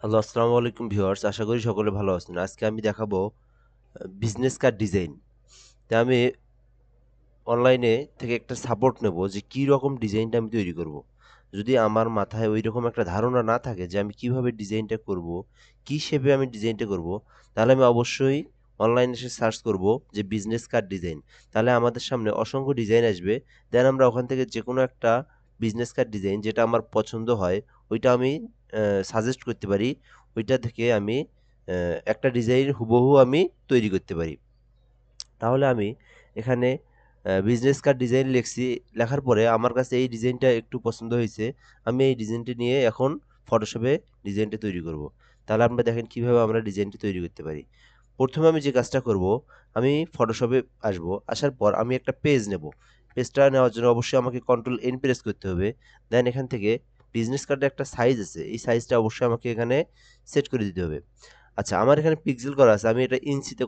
Hello, আসসালামু আলাইকুম viewers. আশা করি সকলে ভালো আছেন। আজকে আমি দেখাবো বিজনেস কার্ড ডিজাইন। আমি অনলাইনে থেকে একটা সাপোর্ট নেব যে কি রকম ডিজাইনটা আমি তৈরি করব। যদি আমার মাথায় ঐরকম একটা ধারণা না থাকে যে আমি কিভাবে ডিজাইনটা করব, কি শেপে আমি ডিজাইনটা করব, তাহলে আমি অবশ্যই অনলাইনে এসে সার্চ করব যে বিজনেস কার্ড ডিজাইন। তাহলে আমাদের সামনে অসংখ্য ডিজাইন আসবে। দেন আমরা ওখান থেকে যেকোনো একটা বিজনেস কার্ড ডিজাইন যেটা আমার পছন্দ হয়, ওইটা আমি সাজেস্ট করতে পারি। ওইটা থেকে আমি একটা ডিজাইন হুবহু আমি তৈরি করতে পারি। তাহলে আমি এখানে বিজনেস কার্ড ডিজাইন লিখছি। লেখার পরে আমার কাছে এই ডিজাইনটা একটু পছন্দ হয়েছে। আমি এই ডিজাইনটা নিয়ে এখন ফটোশপে ডিজাইনটা তৈরি করব। তাহলে আমরা দেখেন কিভাবে আমরা ডিজাইনটি তৈরি করতে পারি। প্রথমে আমি যে কাজটা করব, আমি ফটোশপে আসব। আসার পর আমি একটা পেজ নেব। পেজটা নেওয়ার জন্য অবশ্যই আমাকে কন্ট্রোল এন প্রেস করতে হবে। দেন এখান থেকে বিজনেস কার্ডের একটা সাইজ আছে, এই সাইজটা অবশ্যই আমাকে এখানে সেট করে দিতে হবে। আচ্ছা, আমার এখানে পিক্সেল করা আছে। আমি এটা ইঞ্চিতে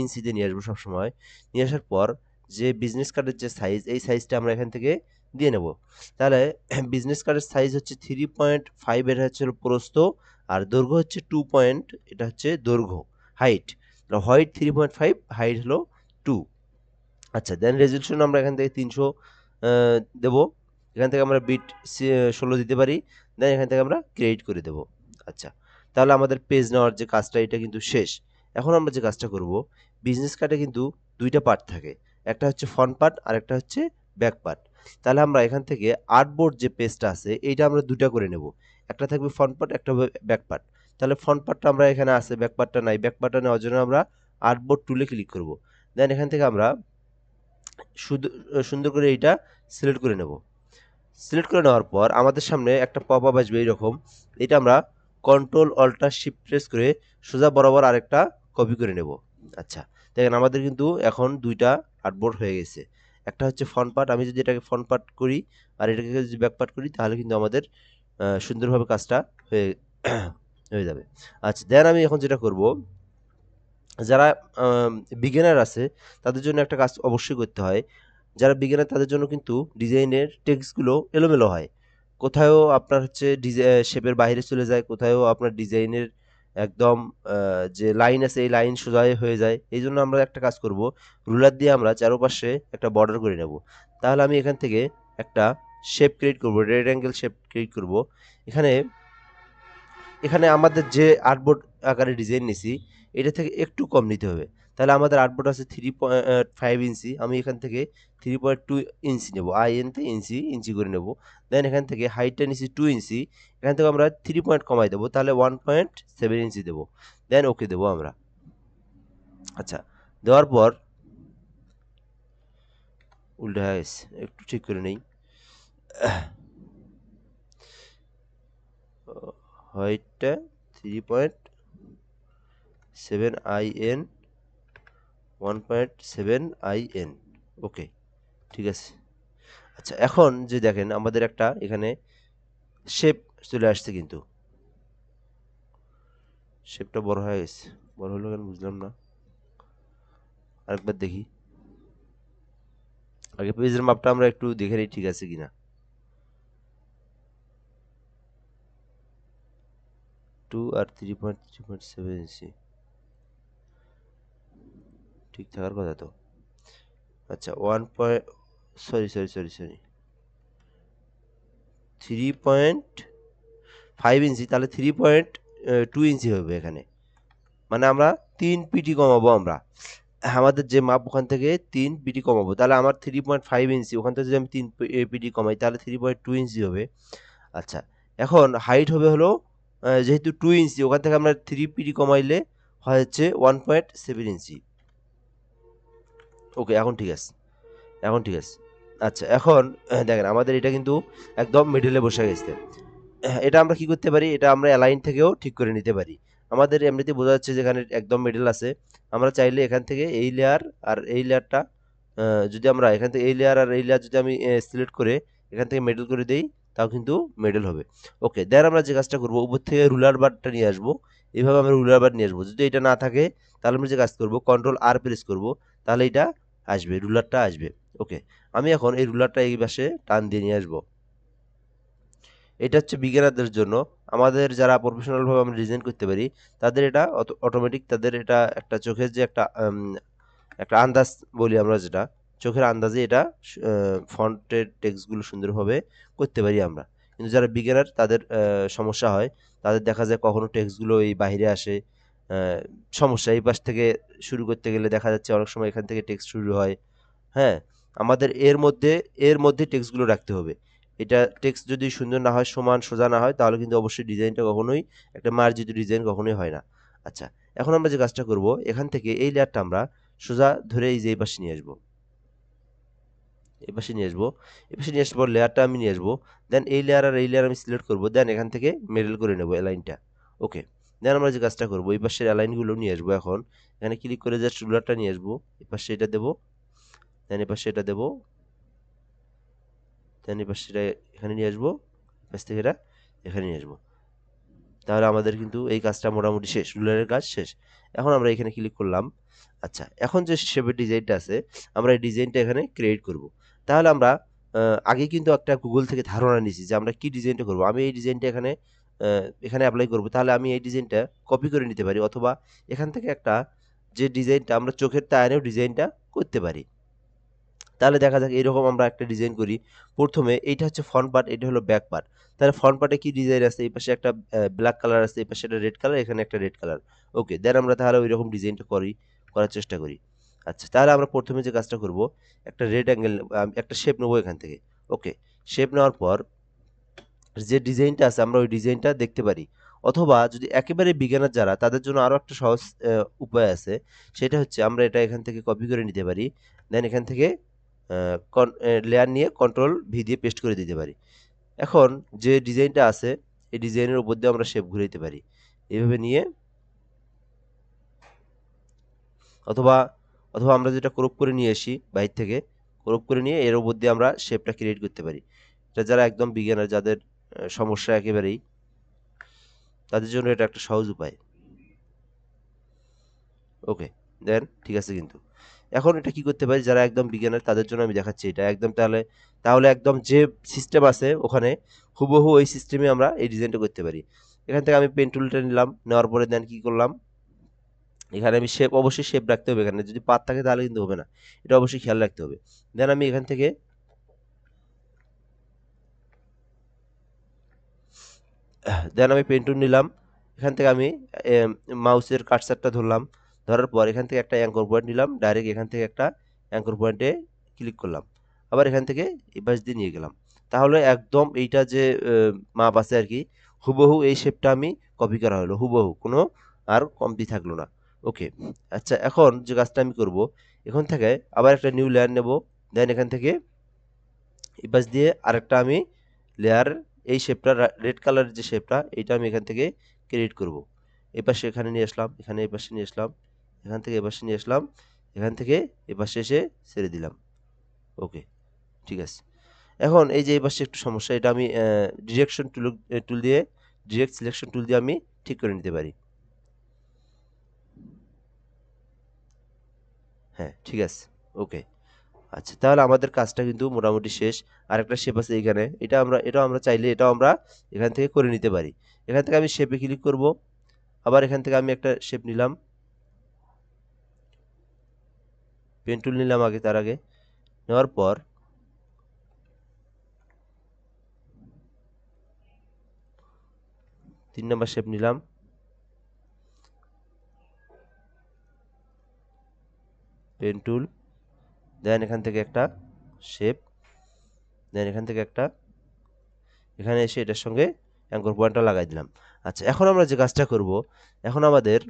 ইঞ্চিতে নিয়ে আসবো সবসময়। নিয়ে আসার পর যে বিজনেস কার্ডের যে সাইজ, এই সাইজটা আমরা এখান থেকে দিয়ে নেব। তাহলে বিজনেস কার্ডের সাইজ হচ্ছে 3.5, এটা হচ্ছে হলো প্রস্থ, আর দৈর্ঘ্য হচ্ছে 2 এটা হচ্ছে দৈর্ঘ্য। হাইট হাইট 3.5, হাইট হলো 2। আচ্ছা, দেন রেজলিউশন আমরা এখান থেকে 300 দেবো। এখান থেকে আমরা বিট 16 দিতে পারি। দেন এখান থেকে আমরা ক্রিয়েট করে দেবো। আচ্ছা, তাহলে আমাদের পেজ নেওয়ার যে কাজটা এটা কিন্তু শেষ। এখন আমরা যে কাজটা করব, বিজনেস কার্ডে কিন্তু দুইটা পার্ট থাকে। একটা হচ্ছে ফ্রন্ট পার্ট আর একটা হচ্ছে ব্যাক পার্ট। তাহলে আমরা এখান থেকে আর্টবোর্ড যে পেজটা আছে এইটা আমরা দুটা করে নেব। একটা থাকবে ফ্রন্ট পার্ট, একটা হবে ব্যাক পার্ট। তাহলে ফ্রন্ট পার্টটা আমরা এখানে আছে, ব্যাক পার্টটা নাই। ব্যাক পার্টটা নেওয়ার জন্য আমরা আর্টবোর্ড টুলে ক্লিক করব। দেন এখান থেকে আমরা শুধু সুন্দর করে এইটা সিলেক্ট করে নেব। সিলেক্ট করে নেওয়ার পর আমাদের সামনে একটা পপ আপ আসবে এইরকম। এটা আমরা কন্ট্রোল অল্টার শিফট প্রেস করে সোজা বরাবর আরেকটা কপি করে নেব। আচ্ছা, দেখেন আমাদের কিন্তু এখন দুইটা আর্টবোর্ড হয়ে গেছে। একটা হচ্ছে ফ্রন্ট পার্ট, আমি যদি এটাকে ফ্রন্ট পার্ট করি আর এটাকে যদি ব্যাক পার্ট করি তাহলে কিন্তু আমাদের সুন্দরভাবে কাজটা হয়ে হয়ে যাবে। আচ্ছা, দেন আমি এখন যেটা করব, যারা বিগিনার আছে তাদের জন্য একটা কাজ অবশ্যই করতে হয়। যারা বিগিনার তাদের জন্য কিন্তু ডিজাইনের টেক্সটগুলো এলোমেলো হয়। কোথাও আপনার হচ্ছে শেপের বাইরে চলে যায়, কোথাও আপনার ডিজাইনের একদম যে লাইন আছে এই লাইন সোজা হয়ে যায়। এই জন্য আমরা একটা কাজ করব, রুলার দিয়ে আমরা চারপাশে একটা বর্ডার করে নেব। তাহলে আমি এখান থেকে একটা শেপ ক্রিয়েট করব, রেড অ্যাঙ্গেল শেপ ক্রিয়েট করব। এখানে এখানে আমাদের যে আর্টবোর্ড আকারে ডিজাইন নিছি এটা থেকে একটু কম নিতে হবে। তাহলে আমাদের আর্টবোর্ড আছে 3.5 ইঞ্চি, আমি এখান থেকে 3.2 ইঞ্চি নেব। তে ইঞ্চি ইঞ্চি করে নেব। দেন এখান থেকে হাইটটা নিছি 2 ইঞ্চি, এখান থেকে আমরা 3 পয়েন্ট কমাই দেবো, তাহলে 1.7 ইঞ্চি দেবো। দেন ওকে দেবো আমরা। আচ্ছা, দেওয়ার পর উল্টা হয়ে গেছে, একটু ঠিক করে নেই। হাইটটা 3.7 IN, 1.7 IN। ওকে, ঠিক আছে। আচ্ছা, এখন যে দেখেন আমাদের একটা এখানে শেপ চলে আসছে, কিন্তু শেপটা বড় হয়ে গেছে। বড় হলো কেন বুঝলাম না, আরেকবার দেখি। আগে পেজের মাপটা আমরা একটু দেখে নিই ঠিক আছে কিনা। 2 আর 3.7 ইঞ্চি ঠিক থাকার কথা তো। আচ্ছা, 1 পয়েন্ট, সরি 3.5 ইঞ্চি, তাহলে 3.2 ইঞ্চি হবে এখানে। মানে আমরা 3 পিটি কমাবো আমরা। আমাদের যে মাপ ওখান থেকে 3 পিটি কমাবো। তাহলে আমার 3.5 ইঞ্চি, ওখান থেকে যদি আমি 3 পিটি কমাই তাহলে 3.2 ইঞ্চি হবে। আচ্ছা, এখন হাইট হবে হলো যেহেতু 2 ইঞ্চি, ওখান থেকে আমরা 3 পিটি কমাইলে হয় হচ্ছে 1.7 ইঞ্চি। ওকে, এখন ঠিক আছে, এখন ঠিক আছে। আচ্ছা, এখন দেখেন আমাদের এটা কিন্তু একদম মিডলে বসে গেছে। এটা আমরা কি করতে পারি, এটা আমরা অ্যালাইন থেকেও ঠিক করে নিতে পারি। আমাদের এমনিতে বোঝা যাচ্ছে যেখানে একদম মিডল আছে। আমরা চাইলে এখান থেকে এই লেয়ার আর এই লেয়ারটা যদি আমরা এখান থেকে এই লেয়ার আর এই লেয়ার যদি আমি সিলেক্ট করে এখান থেকে মিডল করে দেই, তাও কিন্তু মিডল হবে। ওকে, দেন আমরা যে কাজটা করবো, উপর থেকে রুলার বারটা নিয়ে আসবো। এইভাবে আমরা রুলার বার নিয়ে আসবো। যদি এটা না থাকে তাহলে আমরা যে কাজ করবো, কন্ট্রোল আর প্রেস করবো, তাহলে এটা আসবে, রুলারটা আসবে। ওকে, আমি এখন এই রুলারটা এই পাশে টান দিয়ে নিয়ে আসবো। এটা হচ্ছে বিগিনারদের জন্য। আমাদের যারা প্রফেশনাল ভাবে আমরা ডিজাইন করতে পারি তাদের এটা অটোমেটিক, তাদের এটা একটা চোখের যে একটা আন্দাজ বলি আমরা, যেটা চোখের আন্দাজে এটা ফন্টের টেক্সটগুলো সুন্দরভাবে করতে পারি আমরা। কিন্তু যারা বিগিনার তাদের সমস্যা হয়, তাদের দেখা যায় কখনো টেক্সটগুলো এই বাইরে আসে, সমস্যা এই পাশ থেকে শুরু করতে গেলে দেখা যাচ্ছে অনেক সময় এখান থেকে টেক্সট শুরু হয়। হ্যাঁ, আমাদের এর মধ্যে টেক্সটগুলো রাখতে হবে। এটা টেক্সট যদি সুন্দর না হয়, সমান সোজা না হয়, তাহলে কিন্তু অবশ্যই ডিজাইনটা কখনোই, একটা মার্জিত ডিজাইন কখনোই হয় না। আচ্ছা, এখন আমরা যে কাজটা করব, এখান থেকে এই লেয়ারটা আমরা সোজা ধরে এই যে এই পাশে নিয়ে আসবো, এই পাশে নিয়ে আসবো। এই পাশে নিয়ে আসার পর লেয়ারটা আমি নিয়ে আসবো। দেন এই লেয়ার আর এই লেয়ার আমি সিলেক্ট করবো, দেন এখান থেকে মিডল করে নেবো অ্যালাইনটা। ওকে, দেন আমরা যে কাজটা করবো, এই পাশের অ্যালাইনগুলো নিয়ে আসবো। এখন এখানে ক্লিক করে জাস্ট রুলারটা নিয়ে আসবো, এই পাশে এটা দেবো, দেন এই পাশে এটা দেবো, দেন এই পাশে এটা এখানে নিয়ে আসবো, এই পাশ থেকে এটা এখানে নিয়ে আসবো। তাহলে আমাদের কিন্তু এই কাজটা মোটামুটি শেষ, রুলারের কাজ শেষ। এখন আমরা এখানে ক্লিক করলাম। আচ্ছা, এখন যে শেপের ডিজাইনটা আছে, আমরা এই ডিজাইনটা এখানে ক্রিয়েট করব। তাহলে আমরা আগে কিন্তু একটা গুগল থেকে ধারণা নিয়েছি যে আমরা কি ডিজাইনটা করব। আমি এই ডিজাইনটা এখানে অ্যাপ্লাই করব। তাহলে আমি এই ডিজাইনটা কপি করে নিতে পারি, অথবা এখান থেকে একটা, যে ডিজাইনটা আমরা চোখের তায়ানেও ডিজাইনটা করতে পারি। তাহলে দেখা যাক এরকম আমরা একটা ডিজাইন করি। প্রথমে এইটা হচ্ছে ফ্রন্ট পার্ট, এটা হলো ব্যাক পার্ট। তাহলে ফ্রন্ট পার্টে কি ডিজাইন আছে, এই পাশে একটা ব্ল্যাক কালার আছে, এই পাশে একটা রেড কালার, এখানে একটা রেড কালার। ওকে, দেন আমরা তাহলে ওই রকম ডিজাইনটা করার চেষ্টা করি। আচ্ছা, তাহলে আমরা প্রথমে যে কাজটা করব, একটা রেড অ্যাঙ্গেল, একটা শেপ নেবো এখান থেকে। ওকে, শেপ নেওয়ার পর যে ডিজাইনটা আছে আমরা ওই ডিজাইনটা দেখতে পারি। অথবা যদি একেবারে বিজ্ঞানের যারা, তাদের জন্য আরো একটা সহজ উপায় আছে। সেটা হচ্ছে আমরা এটা এখান থেকে কপি করে নিতে পারি, দেন এখান থেকে লেয়ার নিয়ে কন্ট্রোল ভি দিয়ে পেস্ট করে দিতে পারি। এখন যে ডিজাইনটা আছে, এই ডিজাইনের উপর দিয়ে আমরা শেপ ঘুরাইতে পারি এইভাবে নিয়ে, অথবা অথবা আমরা যেটা ক্রপ করে নিয়ে আসি বাইরে থেকে, ক্রপ করে নিয়ে এর উপর দিয়ে আমরা শেপটা ক্রিয়েট করতে পারি। এটা যারা একদম বিজ্ঞানের, যাদের সমস্যা একেবারেই, তাদের জন্য এটা একটা সহজ উপায়। ওকে, দেন ঠিক আছে। কিন্তু এখন এটা কি করতে পারি, যারা একদম বিজ্ঞানের তাদের জন্য আমি দেখাচ্ছি এটা একদম, তাহলে তাহলে একদম যে সিস্টেম আছে ওখানে হুবহু ওই সিস্টেমে আমরা এই ডিজাইনটা করতে পারি। এখান থেকে আমি পেন টুলটা নিলাম, নেওয়ার পরে দেন কি করলাম, এখানে আমি শেপ, অবশ্যই শেপ রাখতে হবে। এখানে যদি পাত থাকে তাহলে কিন্তু হবে না, এটা অবশ্যই খেয়াল রাখতে হবে। দেন আমি এখান থেকে পেন টুল নিলাম। এখান থেকে আমি মাউসের কার্সারটা ধরলাম, ধরার পর এখান থেকে একটা অ্যাঙ্কর পয়েন্ট নিলাম, ডাইরেক্ট এখান থেকে একটা অ্যাঙ্কর পয়েন্টে ক্লিক করলাম। আবার এখান থেকে এই পাশ দিয়ে নিয়ে গেলাম। তাহলে একদম এইটা যে মাপ আছে আর কি, হুবহু এই শেপটা আমি কপি করা হলো, হুবহু কোনো আর কমতি থাকলো না। ওকে, আচ্ছা, এখন যে কাজটা আমি করব, এখান থেকে আবার একটা নিউ লেয়ার নেব, দেন এখান থেকে এই পাশ দিয়ে আরেকটা আমি লেয়ার, এই শেপটা, রেড কালারের যে শেপটা, এটা আমি এখান থেকে ক্রিয়েট করব। এই পাশে এখানে নিয়ে আসলাম, এখানে এই পাশে নিয়ে আসলাম, এখান থেকে এই পাশে নিয়ে আসলাম, এখান থেকে এই পাশে এসে ছেড়ে দিলাম। ওকে, ঠিক আছে। এখন এই যে এই পাশে একটু সমস্যা, এটা আমি ডিরেকশন টুল দিয়ে, ডিরেক্ট সিলেকশন টুল দিয়ে আমি ঠিক করে নিতে পারি। হ্যাঁ, ঠিক আছে। ওকে, আচ্ছা, তাহলে আমাদের কাজটা কিন্তু মোটামুটি শেষ। আরেকটা শেপ আছে এইখানে, এটাও আমরা চাইলে এটাও আমরা এখান থেকে করে নিতে পারি। এখান থেকে আমি শেপে ক্লিক করব, আবার এখান থেকে আমি একটা শেপ নিলাম, পেন টুল নিলাম আগে, তার আগে নেওয়ার পর 3 নাম্বার শেপ নিলাম, পেন টুল, দেন এখান থেকে একটা শেপ, দেন এখান থেকে একটা, এখানে এসে এটার সঙ্গে অ্যাঙ্কর পয়েন্টটা লাগাই দিলাম। আচ্ছা, এখন আমরা যে কাজটা করব, এখন আমাদের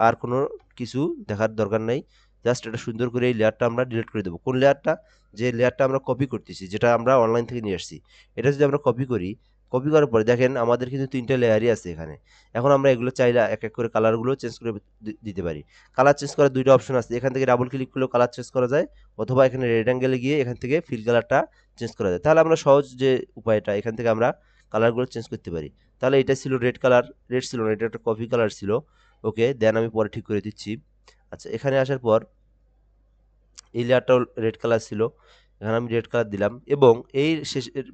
আর কোনো কিছু দেখার দরকার নাই। জাস্ট এটা সুন্দর করে এই লেয়ারটা আমরা ডিলিট করে দেবো। কোন লেয়ারটা, যে লেয়ারটা আমরা কপি করতেছি, যেটা আমরা অনলাইন থেকে নিয়ে আসছি, এটা যদি আমরা কপি করি, কপি করার পরে দেখেন আমাদের কিন্তু 3টা লেয়ারই আছে এখানে। এখন আমরা এগুলো চাইলে এক এক করে কালারগুলো চেঞ্জ করে দিতে পারি। কালার চেঞ্জ করার 2টা অপশন আছে, এখান থেকে ডাবল ক্লিক করলেও কালার চেঞ্জ করা যায়, অথবা এখানে রেড অ্যাঙ্গেলে গিয়ে এখান থেকে ফিল কালারটা চেঞ্জ করা যায়। তাহলে আমরা সহজ যে উপায়টা, এখান থেকে আমরা কালারগুলো চেঞ্জ করতে পারি। তাহলে এটা ছিল রেড কালার, রেড ছিল না, এটা একটা কফি কালার ছিল। ওকে, দেন আমি পরে ঠিক করে দিচ্ছি। আচ্ছা, এখানে আসার পর এই লেয়ারটাও রেড কালার ছিল, এখানে আমি রেড কালার দিলাম এবং এই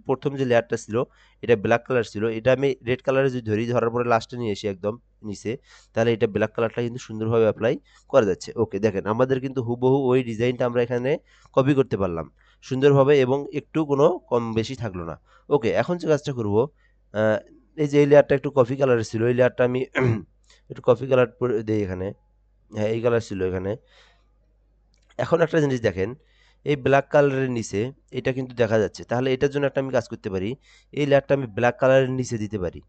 প্রথম যে লেয়ারটা ছিল এটা ব্ল্যাক কালার ছিল, এটা আমি রেড কালারে যদি ধরি, ধরার পরে লাস্টে নিয়ে এসে একদম নিচে, তাহলে এটা ব্ল্যাক কালারটা কিন্তু সুন্দরভাবে অ্যাপ্লাই করা যাচ্ছে। ওকে, দেখেন আমাদের কিন্তু হুবহু ওই ডিজাইনটা আমরা এখানে কপি করতে পারলাম সুন্দরভাবে এবং একটু কোনো কম বেশি থাকলো না। ওকে, এখন যে কাজটা করব, এই যে এই লেয়ারটা একটু কফি কালারের ছিল, এই লেয়ারটা আমি একটু কফি কালার দিই এখানে। হ্যাঁ, এই কালার ছিল এখানে। এখন একটা জিনিস দেখেন, এই ব্ল্যাক কালারের নিচে এটা কিন্তু দেখা যাচ্ছে, তাহলে এটার জন্য একটা আমি কাজ করতে পারি, এই লেয়ারটা আমি ব্ল্যাক কালারের নিচে দিতে পারি।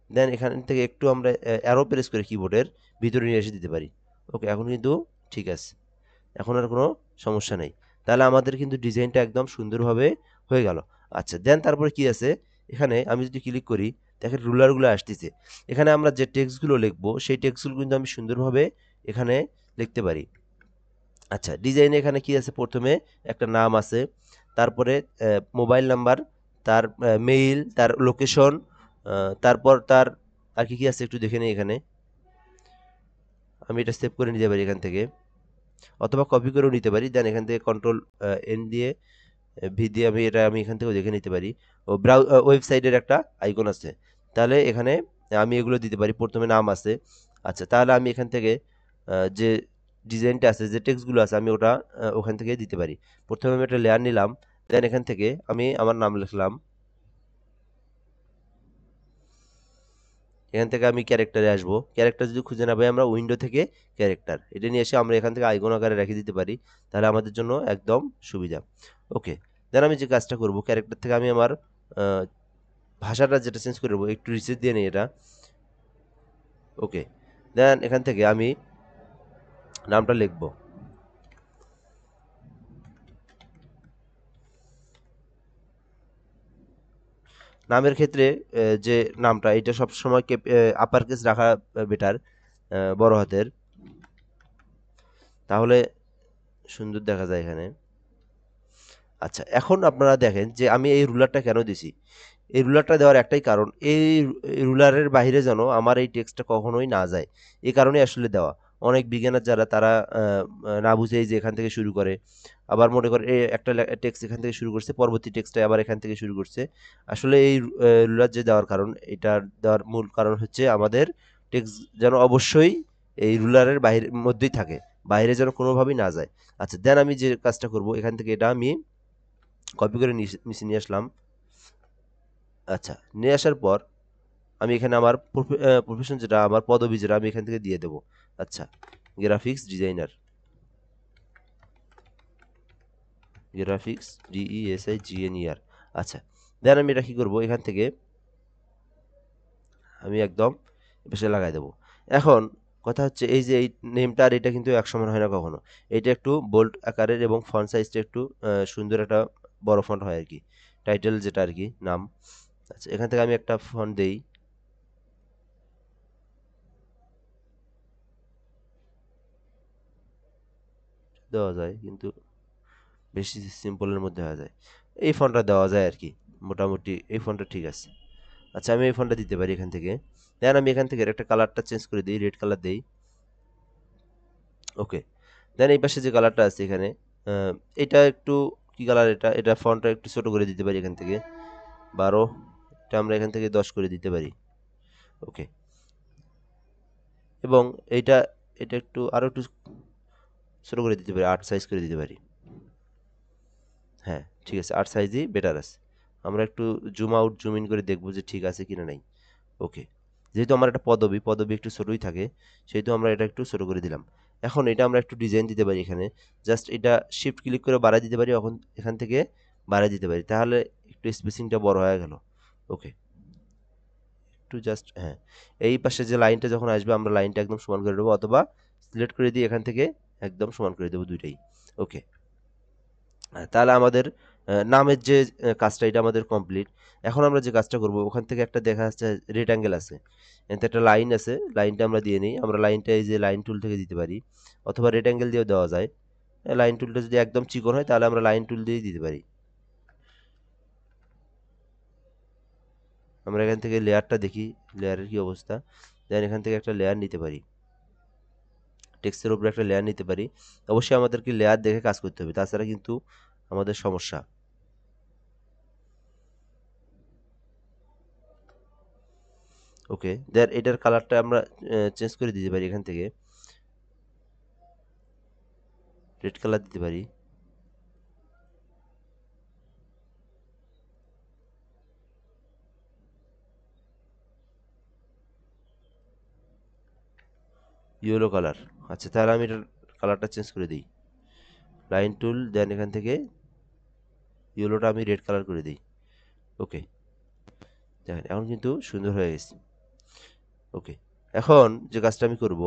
দেন এখান থেকে একটু আমরা অ্যারো প্রেস করে কিবোর্ডের ভিতরে নিয়ে এসে দিতে পারি। ওকে, এখন কিন্তু ঠিক আছে, এখন আর কোনো সমস্যা নেই। তাহলে আমাদের কিন্তু ডিজাইনটা একদম সুন্দরভাবে হয়ে গেল। আচ্ছা, দেন তারপরে কি আছে, এখানে আমি যদি ক্লিক করি, দেখেন রুলারগুলো আসতেছে। এখানে আমরা যে টেক্সটগুলো লিখবো সেই টেক্সটগুলো কিন্তু আমি সুন্দরভাবে এখানে লিখতে পারি। আচ্ছা, ডিজাইনে এখানে কি আছে, প্রথমে একটা নাম আছে, তারপরে মোবাইল নাম্বার, তার মেইল, তার লোকেশন, তারপর তার আর কি কি আছে একটু দেখে নিই এখানে। আমি এটা সেভ করে নিতে পারি এখান থেকে, অথবা কপি করেও নিতে পারি। দেন এখান থেকে কন্ট্রোল এন দিয়ে ভি দিয়ে আমি এখান থেকেও দেখে নিতে পারি। ও ওয়েবসাইটের একটা আইকন আছে, তাহলে এখানে আমি এগুলো দিতে পারি। প্রথমে নাম আছে। আচ্ছা, তাহলে আমি এখান থেকে যে ডিজাইনটা আছে, যে টেক্সটগুলো আছে, আমি ওটা ওখান থেকে দিতে পারি। প্রথমে আমি একটা লেয়ার নিলাম, দেন এখান থেকে আমি আমার নাম লিখলাম। এখান থেকে আমি ক্যারেক্টারে আসবো। ক্যারেক্টার যদি খুঁজে না পাই, আমরা উইন্ডো থেকে ক্যারেক্টার এটা নিয়ে এসে আমরা এখান থেকে আইকন আকারে রেখে দিতে পারি, তাহলে আমাদের জন্য একদম সুবিধা। ওকে, দেন আমি যে কাজটা করব, ক্যারেক্টার থেকে আমি আমার আহ, ভাষাটা যেটা চেঞ্জ করে দেবো, একটু রিসেট দিয়ে নিই এটা। ওকে, দেন এখান থেকে আমি নামটা লিখবো। নামের ক্ষেত্রে যে নামটা, এটা সবসময় আপার কেস রাখা বেটার, বড় হাতের, তাহলে সুন্দর দেখা যায় এখানে। আচ্ছা, এখন আপনারা দেখেন যে আমি এই রুলারটা কেন দিছি। এই রুলারটা দেওয়ার একটাই কারণ, এই রুলারের বাইরে যেন আমার এই টেক্সটটা কখনোই না যায়, এই কারণে আসলে দেওয়া। অনেক বিজ্ঞানের যারা তারা না বুঝেই যে এখান থেকে শুরু করে, আবার মনে করে এই একটা টেক্সট এখান থেকে শুরু করছে, পরবর্তী টেক্সটটা আবার এখান থেকে শুরু করছে। আসলে এই রুলার যে দেওয়ার কারণ, এটা দেওয়ার মূল কারণ হচ্ছে আমাদের টেক্সট যেন অবশ্যই এই রুলারের বাইরের মধ্যেই থাকে, বাইরে যেন কোনোভাবেই না যায়। আচ্ছা, দেন আমি যে কাজটা করব, এখান থেকে এটা আমি কপি করে নিচে নিয়ে আসলাম। আচ্ছা, নিয়ে আসার পর আমি এখানে আমার প্রফেশন যেটা, আমার পদবি যেটা, আমি এখান থেকে দিয়ে দেবো। আচ্ছা, গ্রাফিক্স ডিজাইনার, গ্রাফিক্স DESIGNER। আচ্ছা, দেন আমি এটা কি করবো, এখান থেকে আমি একদম এপাশে লাগাই দেবো। এখন কথা হচ্ছে, এই যে এই নেমটা আর এটা কিন্তু এক সমান হয় না কখনো। এটা একটু বোল্ড আকারের এবং ফন্ট সাইজটা একটু সুন্দর একটা বড় ফন্ট হয় আর কি, টাইটেল যেটা আর কি, নাম। আচ্ছা, এখান থেকে আমি একটা ফন্ট দেই, দেওয়া যায় কিন্তু বেশি সিম্পলের মধ্যে হয়ে যায়। এই ফন্টটা দেওয়া যায় আর কি, মোটামুটি এই ফন্টটা ঠিক আছে। আচ্ছা, আমি এই ফন্টটা দিতে পারি এখান থেকে। দেন আমি এখান থেকে একটা কালারটা চেঞ্জ করে দিই, রেড কালার দিই। ওকে, দেন এই পাশে যে কালারটা আছে এখানে, আহ, এটা একটু কি কালার, এটা এটা ফন্টটা একটু ছোট করে দিতে পারি এখান থেকে 12, এটা আমরা এখান থেকে 10 করে দিতে পারি। ওকে, এবং এইটা এটা একটু আরো একটু ছোট করে দিতে পারি, 8 সাইজ করে দিতে পারি। হ্যাঁ, ঠিক আছে, 8 সাইজই বেটার আছে। আমরা একটু জুম আউট জুম ইন করে দেখবো যে ঠিক আছে কিনা নাই। ওকে, যেহেতু আমার একটা পদবি পদবি একটু ছোটই থাকে, সেহেতু আমরা এটা একটু ছোট করে দিলাম। এখন এটা আমরা একটু ডিজাইন দিতে পারি এখানে, জাস্ট এটা শিফট ক্লিক করে বাড়ায় দিতে পারি, এখন এখান থেকে বাড়ায় দিতে পারি, তাহলে একটু স্পেসিংটা বড় হয়ে গেল। ওকে, একটু জাস্ট, হ্যাঁ, এই পাশে যে লাইনটা যখন আসবে, আমরা লাইনটা একদম সমান করে দেবো, অথবা সিলেক্ট করে দিয়ে এখান থেকে একদম সমান করে দেবো দুইটাই। ওকে, তাহলে আমাদের নামের যে কাজটা, এটা আমাদের কমপ্লিট। এখন আমরা যে কাজটা করব, ওখান থেকে একটা দেখা যাচ্ছে রেড অ্যাঙ্গেল আছে, এতে একটা লাইন আছে, লাইনটা আমরা দিয়ে নিই। আমরা লাইনটা এই যে লাইন টুল থেকে দিতে পারি, অথবা রেড অ্যাঙ্গেল দিয়েও দেওয়া যায়। লাইন টুলটা যদি একদম চিকন হয়, তাহলে আমরা লাইন টুল দিয়েই দিতে পারি। আমরা এখান থেকে লেয়ারটা দেখি, লেয়ারের কি অবস্থা। দেন এখান থেকে একটা লেয়ার নিতে পারি, টেক্সটের উপরে একটা লেয়ার নিতে পারি। অবশ্যই আমাদেরকে লেয়ার দেখে কাজ করতে হবে, তাছাড়া কিন্তু আমাদের সমস্যা। ওকে, দেন এটার কালারটা আমরা চেঞ্জ করে দিতে পারি, এখান থেকে রেড কালার দিতে পারি। Yellow colour. আচ্ছা, তাহলে আমি এটার কালারটা চেঞ্জ করে দিই, লাইন টুল, দেন এখান থেকে ইয়েলোটা আমি রেড কালার করে দিই। ওকে, দেখেন এখন কিন্তু সুন্দর হয়ে গেছে। ওকে, এখন যে কাজটা আমি করব,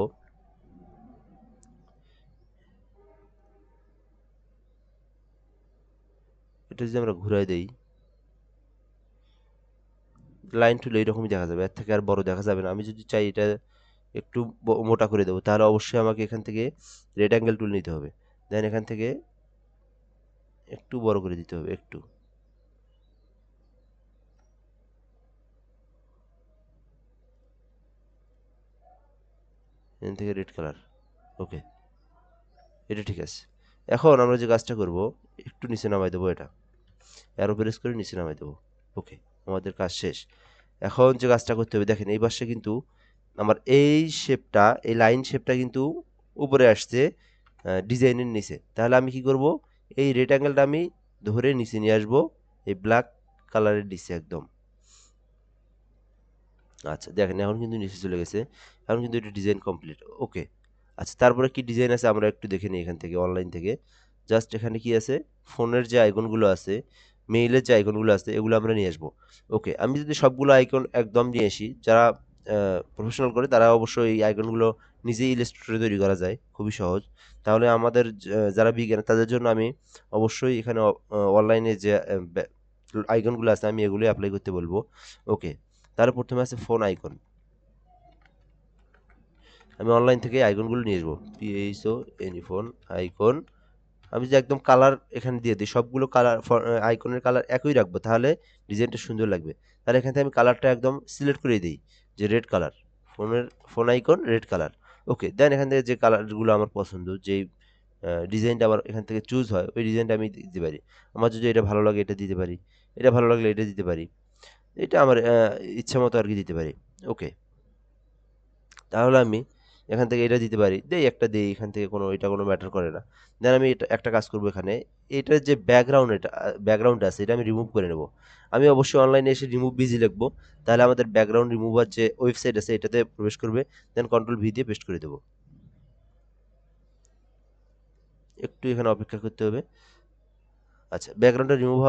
এটা যদি আমরা ঘুরাই দেই, লাইন টুল এইরকমই দেখা যাবে, এর থেকে আর বড় দেখা যাবে না। আমি যদি চাই এটা একটু মোটা করে দেবো, তাহলে অবশ্যই আমাকে এখান থেকে রেড অ্যাঙ্গেল টুল নিতে হবে, দেন এখান থেকে একটু বড় করে দিতে হবে, একটু। এখান থেকে রেড কালার। ওকে, এটা ঠিক আছে। এখন আমরা যে কাজটা করব, একটু নিচে নামাই দেবো, এটা অ্যারো প্রেস করে নিচে নামাই দেবো। ওকে, আমাদের কাজ শেষ। এখন যে কাজটা করতে হবে, দেখেন এই পাশে কিন্তু আমার এই শেপটা, এই লাইন শেপটা কিন্তু উপরে আসছে ডিজাইনের নিচে। তাহলে আমি কি করব, এই রেড অ্যাঙ্গেলটা আমি ধরে নিচে নিয়ে আসবো, এই ব্ল্যাক কালারের নিচে একদম। আচ্ছা, দেখেন এখন কিন্তু নিচে চলে গেছে, এখন কিন্তু এটা ডিজাইন কমপ্লিট। ওকে, আচ্ছা, তারপরে কি ডিজাইন আছে আমরা একটু দেখে নিই এখান থেকে, অনলাইন থেকে। জাস্ট এখানে কি আছে, ফোনের যে আইকনগুলো আছে, মেইলের যে আইকনগুলো আছে, এগুলো আমরা নিয়ে আসবো। ওকে, আমি যদি সবগুলো আইকন একদম নিয়ে আসি, যারা প্রফেশনাল করে তারা অবশ্যই এই আইকনগুলো নিজেই ইলাস্ট্রেটরে তৈরি করা যায়, খুবই সহজ। তাহলে আমাদের যারা বিজ্ঞানী তাদের জন্য আমি অবশ্যই এখানে অনলাইনে যে আইকনগুলো আছে আমি এগুলোই অ্যাপ্লাই করতে বলবো। ওকে, তাহলে প্রথমে আছে ফোন আইকন। আমি অনলাইন থেকে আইকনগুলো নিয়ে আসবো, পিএইচও এনি ফোন আইকন। আমি যে একদম কালার এখানে দিয়ে দিই, সবগুলো কালার আইকনের কালার একই রাখবো, তাহলে ডিজাইনটা সুন্দর লাগবে। তাহলে এখান থেকে আমি কালারটা একদম সিলেক্ট করে দিই, যে রেড কালার, ফোনের ফোন আইকন রেড কালার। ওকে, দেন এখান থেকে যে কালারগুলো আমার পছন্দ, যেই ডিজাইনটা আমার এখান থেকে চুজ হয়, ওই ডিজাইনটা আমি দিতে পারি। আমার যদি এটা ভালো লাগে এটা দিতে পারি, এটা ভালো লাগলে এটা দিতে পারি, এটা আমার ইচ্ছা মতো আর কি দিতে পারি। ওকে, তাহলে আমি এখান থেকে এটা দিতে পারি, দেই একটা দেই এখান থেকে, কোনো এটা কোনো ম্যাটার করে না। দেন আমি এটা একটা কাজ করবো, এখানে এটার যে ব্যাকগ্রাউন্ড, এটা ব্যাকগ্রাউন্ড আছে, এটা আমি রিমুভ করে নেব। আমি অবশ্যই অনলাইনে এসে রিমুভ বিজি লিখবো, তাহলে আমাদের ব্যাকগ্রাউন্ড রিমুভার যে ওয়েবসাইট আছে এটাতে প্রবেশ করবে, দেন কন্ট্রোল ভি দিয়ে পেস্ট করে দেবো। একটু এখানে অপেক্ষা করতে হবে। আচ্ছা, ব্যাকগ্রাউন্ডটা রিমুভ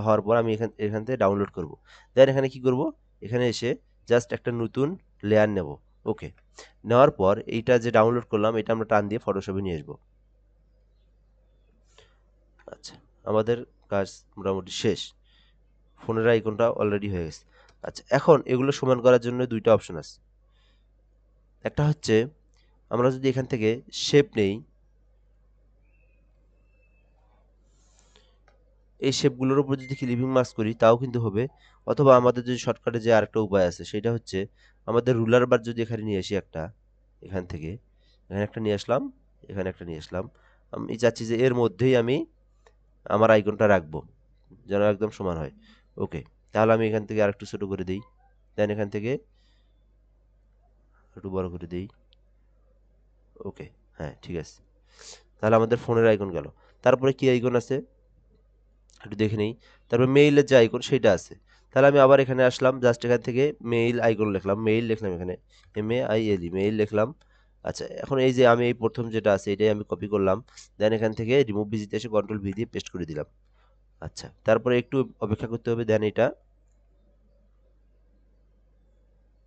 হওয়ার পর আমি এখান এখান থেকে ডাউনলোড করব। দেন এখানে কি করব, এখানে এসে জাস্ট একটা নতুন লেয়ার নেব। ওকে, নেওয়ার পর এইটা যে ডাউনলোড করলাম এটা আমরা টান দিয়ে ফটোশপে নিয়ে আসবো। আচ্ছা, আমাদের কাজ মোটামুটি শেষ, ফোনের আইকনটা অলরেডি হয়ে গেছে। আচ্ছা, এখন এগুলো সমান করার জন্য দুইটা অপশন আছে। একটা হচ্ছে আমরা যদি এখান থেকে শেপ নেই, এই শেপগুলোর উপর যদি ক্লিপিং মার্কস করি তাও কিন্তু হবে। অথবা আমাদের যদি শর্টকাটে যে আরেকটা উপায় আছে, সেটা হচ্ছে আমাদের রুলার বার যদি এখানে নিয়ে আসি একটা, এখান থেকে এখানে একটা নিয়ে আসলাম, এখানে একটা নিয়ে আসলাম। আমি চাচ্ছি যে এর মধ্যেই আমি আমার আইকনটা রাখবো, যেন একদম সমান হয়। ওকে, তাহলে আমি এখান থেকে আরেকটু ছোট করে দিই, দেন এখান থেকে একটু বড় করে দিই। ওকে, হ্যাঁ ঠিক আছে, তাহলে আমাদের ফোনের আইকন গেল। তারপরে কি আইকন আছে একটু দেখে নেই। তারপর মেইলের যে আইকন সেটা আছে। তাহলে আমি আবার এখানে আসলাম, জাস্ট এখান থেকে মেইল আইকন লিখলাম, মেইল লিখলাম, এখানে MAILE মেইল লিখলাম। আচ্ছা, এখন এই যে আমি এই প্রথম যেটা আছে এটাই আমি কপি করলাম, দেন এখান থেকে রিমুভ ভিজিতে এসে কন্ট্রোল ভি দিয়ে পেস্ট করে দিলাম। আচ্ছা, তারপরে একটু অপেক্ষা করতে হবে, দেন এটা,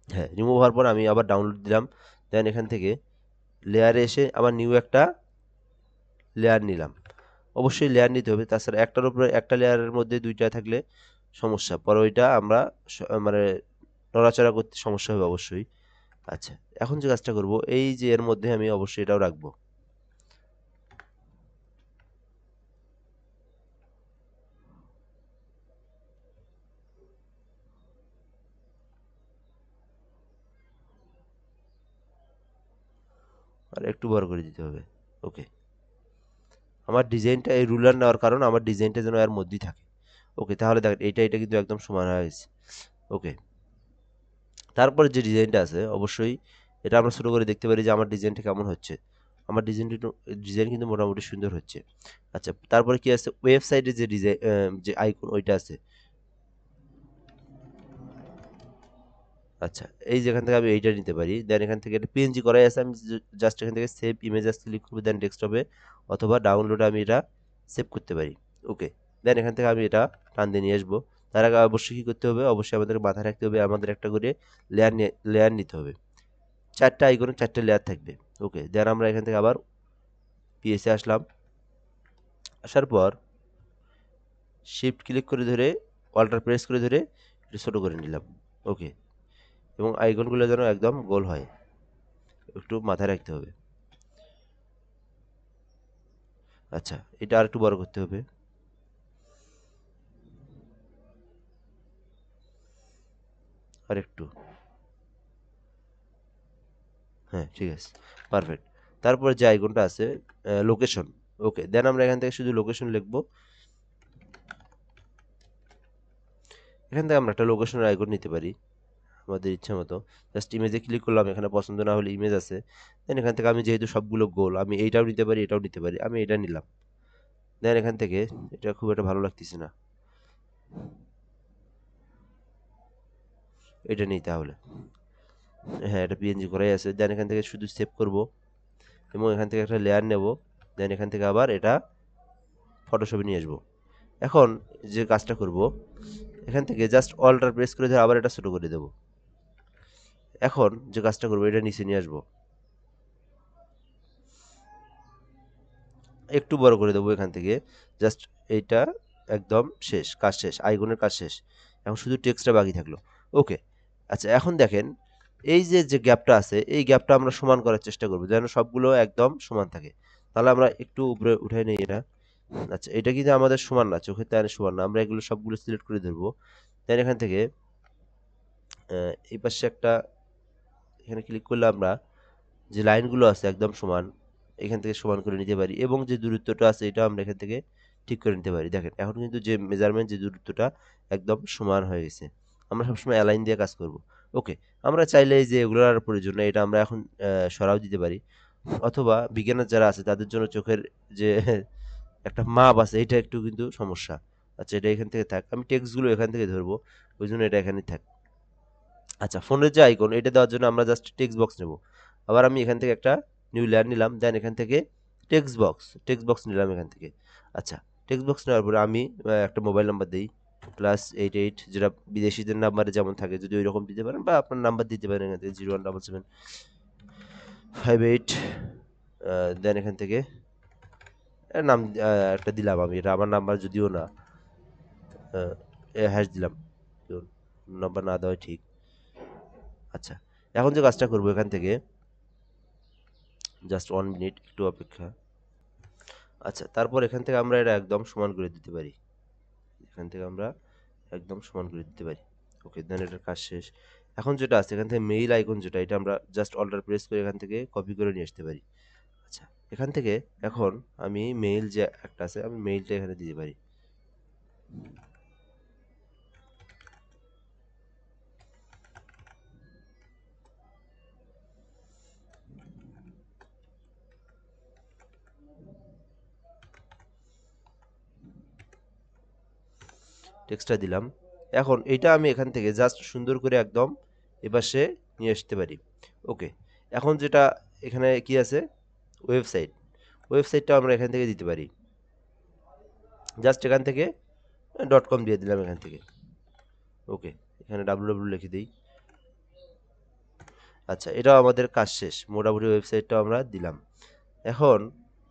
হ্যাঁ, রিমুভ হওয়ার পর আমি আবার ডাউনলোড দিলাম, দেন এখান থেকে লেয়ারে এসে আবার নিউ একটা লেয়ার নিলাম। অবশ্যই লেয়ার নিতে হবে, তাছাড়া একটার উপরে একটা লেয়ারের মধ্যে দুইটা থাকলে সমস্যা, পরে ওইটা আমরা মানে নড়াচড়া করতে সমস্যা হবে অবশ্যই। আচ্ছা, এখন যে কাজটা করব, এই যে এর মধ্যে আমি অবশ্যই এটাও রাখবো। আর একটু বড় করে দিতে হবে। ওকে, আমার ডিজাইনটা এই রুলার নেওয়ার কারণ আমার ডিজাইনটা যেন এর মধ্যেই থাকে। ওকে, তাহলে দেখেন এটা কিন্তু একদম সমান হয়ে গেছে। ওকে, তারপরে যে ডিজাইনটা আছে অবশ্যই এটা আমরা ছোটো করে দেখতে পারি যে আমার ডিজাইনটা কেমন হচ্ছে। আমার ডিজাইন কিন্তু মোটামুটি সুন্দর হচ্ছে। আচ্ছা, তারপরে কি আছে, ওয়েবসাইটে যে ডিজাইন যে আইকন ওইটা আছে। আচ্ছা, এই যেখান থেকে আমি এইটা নিতে পারি, দেন এখান থেকে একটা পিএনজি করাই আছে, আমি জাস্ট এখান থেকে সেভ ইমেজেস ক্লিক করবো, দেন ডেস্কটপে অথবা ডাউনলোডে আমি এটা সেভ করতে পারি। ওকে, দেন এখান থেকে আমি এটা টান দিয়ে নিয়ে আসবো। তার আগে অবশ্যই কী করতে হবে, অবশ্যই আমাদের মাথায় রাখতে হবে আমাদের একটা করে লেয়ার নিতে হবে। 4টা আইকনে 4টে লেয়ার থাকবে। ওকে, দেন আমরা এখান থেকে আবার পিএসে আসলাম। আসার পর শিফট ক্লিক করে ধরে অল্টার প্রেস করে ধরে একটু ছোটো করে নিলাম। ওকে, এবং আইকনগুলো যেন একদম গোল হয়, একটু মাথায় রাখতে হবে। আচ্ছা, এটা আর একটু বড় করতে হবে। আর একটু, হ্যাঁ ঠিক আছে, পারফেক্ট। তারপরে যে আইকনটা আছে লোকেশন। ওকে, দেন আমরা এখান থেকে শুধু লোকেশন লিখবো। এখান থেকে আমরা একটা লোকেশনের আইকন নিতে পারি আমাদের ইচ্ছা মতো। জাস্ট ইমেজে ক্লিক করলাম, এখানে পছন্দ না হলে ইমেজ আছে। দেন এখান থেকে আমি যেহেতু সবগুলো গোল, আমি এইটাও নিতে পারি এটাও নিতে পারি, আমি এটা নিলাম। দেন এখান থেকে এটা খুব একটা ভালো লাগতেছে না, এটা নেই তাহলে। হ্যাঁ, এটা পিএনজি করাই আছে। দেন এখান থেকে শুধু সেভ করব এবং এখান থেকে একটা লেয়ার নেব। দেন এখান থেকে আবার এটা ফটোশপে নিয়ে আসবো। এখন যে কাজটা করব, এখান থেকে জাস্ট অল্টার প্রেস করে ধরে আবার এটা ছোটো করে দেব। এখন যে কাজটা করবো, এটা নিচে নিয়ে আসবো, একটু বড় করে দেবো এখান থেকে। জাস্ট এইটা একদম শেষ, কাজ শেষ, আইকনের কাজ শেষ। এখন শুধু টেক্সটটা বাকি থাকলো। ওকে, আচ্ছা এখন দেখেন এই যে যে গ্যাপটা আছে এই গ্যাপটা আমরা সমান করার চেষ্টা করবো যেন সবগুলো একদম সমান থাকে। তাহলে আমরা একটু উপরে উঠাই নিই এটা। আচ্ছা, এটা কিন্তু আমাদের সমান না, চোখের তারে সমান না। আমরা এগুলো সবগুলো সিলেক্ট করে ধরবো। দেন এখান থেকে এই পাশে একটা, এখানে ক্লিক করলে আমরা যে লাইনগুলো আছে একদম সমান, এখান থেকে সমান করে নিতে পারি এবং যে দূরত্বটা আছে এটা আমরা এখান থেকে ঠিক করে নিতে পারি। দেখেন এখন কিন্তু যে মেজারমেন্ট যে দূরত্বটা একদম সমান হয়ে গেছে। আমরা সবসময় অ্যালাইন দিয়ে কাজ করব। ওকে, আমরা চাইলে এই যে এগুলোর আর প্রয়োজন নেই, এটা আমরা এখন সরাও দিতে পারি। অথবা বিজ্ঞানের যারা আছে তাদের জন্য চোখের যে একটা মাপ আছে এটা একটু কিন্তু সমস্যা। আচ্ছা, এটা এখান থেকে থাক, আমি টেক্সটগুলো এখান থেকে ধরবো, ওই জন্য এটা এখানে থাক। আচ্ছা, ফোনের যে আইকন এটা দেওয়ার জন্য আমরা জাস্ট টেক্সট বক্স নেব। আবার আমি এখান থেকে একটা নিউ লেয়ার নিলাম, দেন এখান থেকে টেক্সট বক্স নিলাম এখান থেকে। আচ্ছা, টেক্সট বক্স নেওয়ার পরে আমি একটা মোবাইল নাম্বার দিই, +88, যেটা বিদেশিদের নাম্বারে যেমন থাকে, যদি ওই রকম দিতে পারেন বা আপনার নাম্বার দিতে পারেন এখান থেকে 017758। দেন এখান থেকে নাম একটা দিলাম, আমি এটা আমার নাম্বার যদিও না, হ্যাশ দিলাম, নাম্বার না দেওয়াই ঠিক। আচ্ছা, এখন যে কাজটা করবো এখান থেকে জাস্ট 1 মিনিট একটু অপেক্ষা। আচ্ছা, তারপর এখান থেকে আমরা এটা একদম সমান করে দিতে পারি, এখান থেকে আমরা একদম সমান করে দিতে পারি। ওকে, দেন এটার কাজ শেষ। এখন যেটা আছে এখান থেকে মেইল আইকন যেটা, এটা আমরা জাস্ট অল্টার প্রেস করে এখান থেকে কপি করে নিয়ে আসতে পারি। আচ্ছা, এখান থেকে এখন আমি মেইল যে একটা আছে আমি মেইলটা এখানে দিতে পারি। টেক্সটটা দিলাম। এখন এটা আমি এখান থেকে জাস্ট সুন্দর করে একদম এপাশে নিয়ে আসতে পারি। ওকে, এখন যেটা এখানে কি আছে, ওয়েবসাইটটা আমরা এখান থেকে দিতে পারি। জাস্ট এখান থেকে .com দিয়ে দিলাম এখান থেকে। ওকে, এখানে www লিখে দিই। আচ্ছা, এটাও আমাদের কাজ শেষ, মোটামুটি ওয়েবসাইটটাও আমরা দিলাম। এখন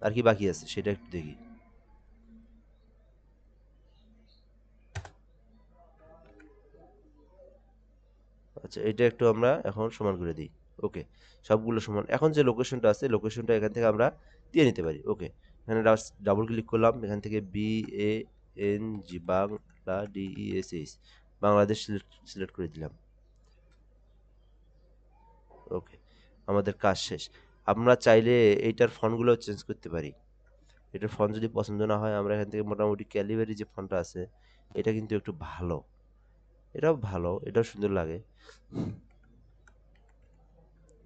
আর কি বাকি আছে সেটা একটু দেখি। আচ্ছা, এটা একটু আমরা এখন সমান করে দিই। ওকে, সবগুলো সমান। এখন যে লোকেশনটা আছে লোকেশনটা এখান থেকে আমরা দিয়ে নিতে পারি। ওকে, এখানে ডাবল ক্লিক করলাম, এখান থেকে BANG Bangla DESH Bangladesh select করে দিলাম। ওকে, আমাদের কাজ শেষ। আমরা চাইলে এইটার ফন্টগুলো চেঞ্জ করতে পারি। এটার ফন্ট যদি পছন্দ না হয় আমরা এখান থেকে মোটামুটি ক্যালিবারি যে ফন্টটা আছে এটা কিন্তু একটু ভালো, এটাও ভালো, এটাও সুন্দর লাগে।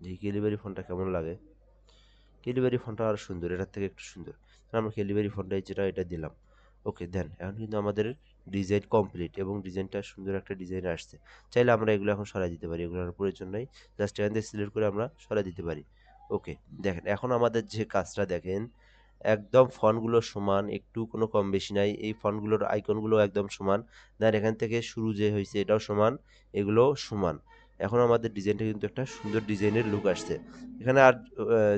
যে ক্যালিবারি ফন্টটা কেমন লাগে, ক্যালিবারি ফন্টটা আরও সুন্দর, এটার থেকে একটু সুন্দর। আমরা ক্যালিবারি ফন্টটাই যেটা এটা দিলাম। ওকে দেন এখন কিন্তু আমাদের ডিজাইন কমপ্লিট এবং ডিজাইনটা সুন্দর একটা ডিজাইন আসছে। চাইলে আমরা এগুলো এখন সরাই দিতে পারি, এগুলোর প্রয়োজন নাই, জাস্ট এখান থেকে সিলেক্ট করে আমরা সরাই দিতে পারি। ওকে দেখেন এখন আমাদের যে কাজটা দেখেন, একদম ফন্টগুলো সমান, একটু কোনো কম বেশি নাই, এই ফন্টগুলোর আইকনগুলো একদম সমান। দেন এখান থেকে শুরু যে হয়েছে এটাও সমান, এগুলো সমান। এখন আমাদের ডিজাইনটা কিন্তু একটা সুন্দর ডিজাইনের লুক আসছে। এখানে আর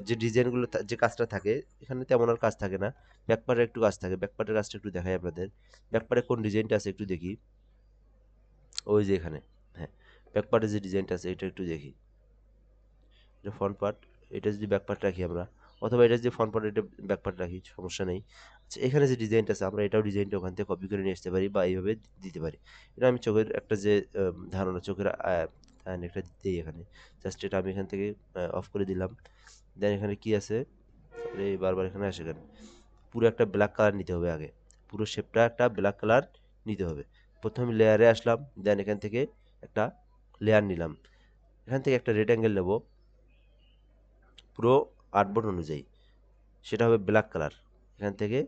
যে ডিজাইনগুলো যে কাজটা থাকে এখানে তেমন আর কাজ থাকে না, ব্যাকপার্টে একটু কাজ থাকে। ব্যাকপার্টের কাজটা একটু দেখাই আপনাদের, ব্যাকপার্টে কোন ডিজাইনটা আছে একটু দেখি। ওই যে এখানে, হ্যাঁ, ব্যাকপার্টে যে ডিজাইনটা আছে এটা একটু দেখি। এটা ফ্রন্ট পার্ট, এটা যদি ব্যাক পার্ট রাখি আমরা, অথবা এটা যদি ফ্রন্ট পার্ট এটা ব্যাক পার্ট রাখি সমস্যা নেই। আচ্ছা এখানে যে ডিজাইনটা আছে আমরা এটাও ডিজাইনটা ওখান থেকে কপি করে নিয়ে আসতে পারি বা এইভাবে দিতে পারি। এটা আমি চোখের একটা যে ধারণা, চোখের একটা দিই এখানে, জাস্ট এটা আমি এখান থেকে অফ করে দিলাম। দেন এখানে কি আছে, আরে বারবার এখানে আসে কেন, পুরো একটা ব্ল্যাক কালার নিতে হবে আগে, পুরো শেপটা একটা ব্ল্যাক কালার নিতে হবে। প্রথমে লেয়ারে আসলাম, দেন এখান থেকে একটা লেয়ার নিলাম, এখান থেকে একটা রেক্ট্যাঙ্গেল নেব পুরো আর্টবোর্ড অনুযায়ী, সেটা হবে ব্ল্যাক কালার। এখান থেকে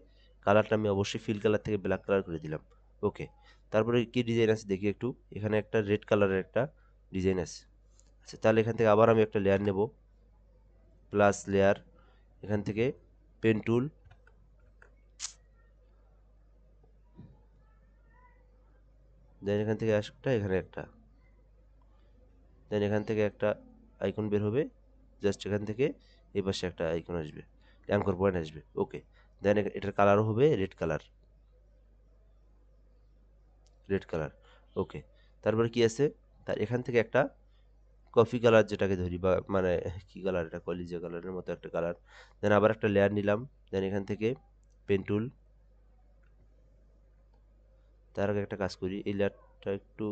কালারটা আমি অবশ্যই ফিল কালার থেকে ব্ল্যাক কালার করে দিলাম। ওকে তারপরে কি ডিজাইন আছে দেখি একটু, এখানে একটা রেড কালারের একটা ডিজাইন আছে। আচ্ছা তাহলে এখান থেকে আবার আমি একটা লেয়ার নেব, প্লাস লেয়ার, এখান থেকে পেন টুল, দেন এখান থেকে একটা, এখানে একটা, দেন এখান থেকে একটা আইকন বের হবে, জাস্ট এখান থেকে এই পাশে একটা আইকন আসবে, অ্যাঙ্কর পয়েন্ট আসবে। ওকে দেন এটার কালারও হবে রেড কালার, রেড কালার। ওকে তারপরে কি আছে, তার এখান থেকে একটা কফি কালার যেটাকে ধরি, বা মানে কি কালার এটা, কলিজা কালারের মতো একটা কালার। দেন আবার একটা লেয়ার নিলাম, দেন এখান থেকে পেন টুল। তার আগে একটা কাজ করি, এই লেয়ারটা একটু